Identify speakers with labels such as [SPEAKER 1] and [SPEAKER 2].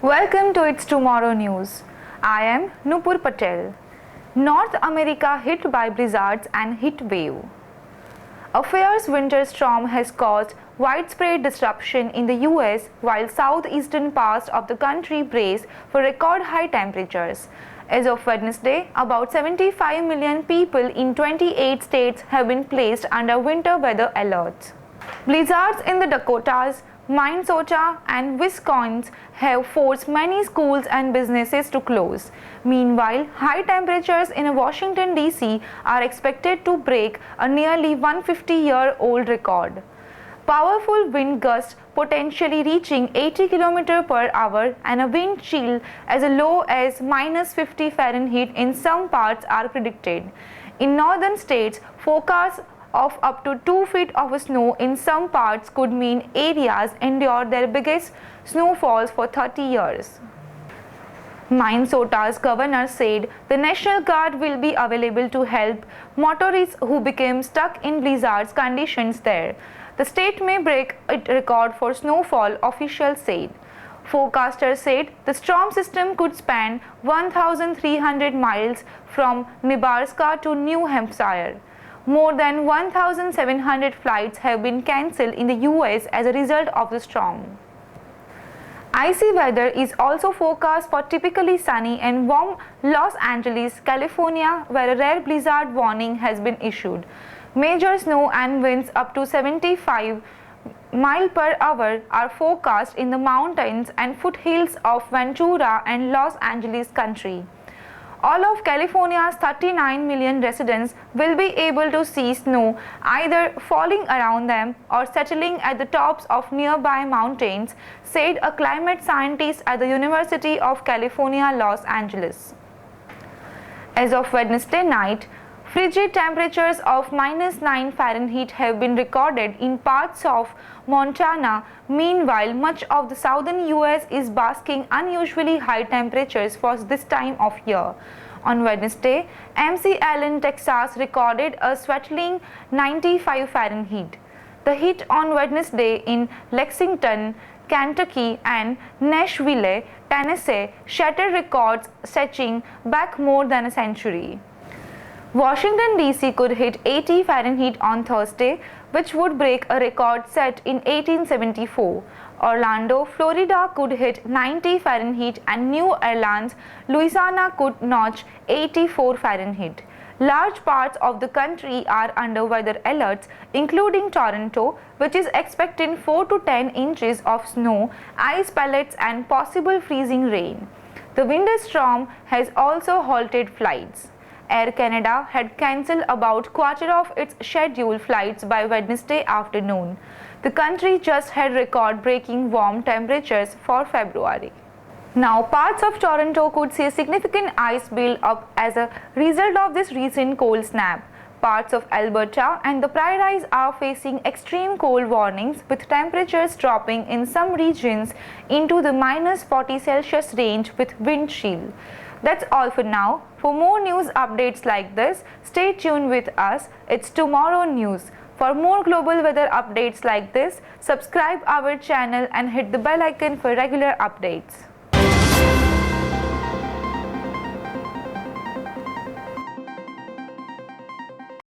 [SPEAKER 1] Welcome to It's Tomorrow News. I am Nupur Patel. North America hit by blizzards and heat wave. A fierce winter storm has caused widespread disruption in the US while southeastern parts of the country brace for record high temperatures. As of Wednesday, about 75 million people in 28 states have been placed under winter weather alerts. Blizzards in the Dakotas, Minnesota and Wisconsin have forced many schools and businesses to close. Meanwhile, high temperatures in Washington, D.C. are expected to break a nearly 150-year-old record. Powerful wind gusts potentially reaching 80 km per hour and a wind chill as low as -50 Fahrenheit in some parts are predicted. In northern states, forecasts of up to 2 feet of snow in some parts could mean areas endure their biggest snowfalls for 30 years. Minnesota's governor said the National Guard will be available to help motorists who became stuck in blizzard conditions there. The state may break its record for snowfall, officials said. Forecasters said the storm system could span 1,300 miles from Nebraska to New Hampshire. More than 1,700 flights have been cancelled in the US as a result of the storm. Icy weather is also forecast for typically sunny and warm Los Angeles, California, where a rare blizzard warning has been issued. Major snow and winds up to 75 miles per hour are forecast in the mountains and foothills of Ventura and Los Angeles County. All of California's 39 million residents will be able to see snow either falling around them or settling at the tops of nearby mountains, said a climate scientist at the University of California, Los Angeles. As of Wednesday night, frigid temperatures of -9 Fahrenheit have been recorded in parts of Montana. Meanwhile, much of the southern US is basking unusually high temperatures for this time of year. On Wednesday, McAllen, Texas recorded a sweltering 95 Fahrenheit. The heat on Wednesday in Lexington, Kentucky and Nashville, Tennessee shattered records stretching back more than a century. Washington, D.C. could hit 80 Fahrenheit on Thursday, which would break a record set in 1874. Orlando, Florida could hit 90 Fahrenheit and New Orleans, Louisiana could notch 84 Fahrenheit. Large parts of the country are under weather alerts, including Toronto, which is expecting 4 to 10 inches of snow, ice pellets and possible freezing rain. The winter storm has also halted flights. Air Canada had cancelled about quarter of its scheduled flights by Wednesday afternoon. The country just had record-breaking warm temperatures for February. Now, parts of Toronto could see significant ice build up as a result of this recent cold snap. Parts of Alberta and the Prairies are facing extreme cold warnings, with temperatures dropping in some regions into the -40 Celsius range with wind chill. That's all for now. For more news updates like this, stay tuned with us. It's Tomorrow News. For more global weather updates like this, subscribe our channel and hit the bell icon for regular updates.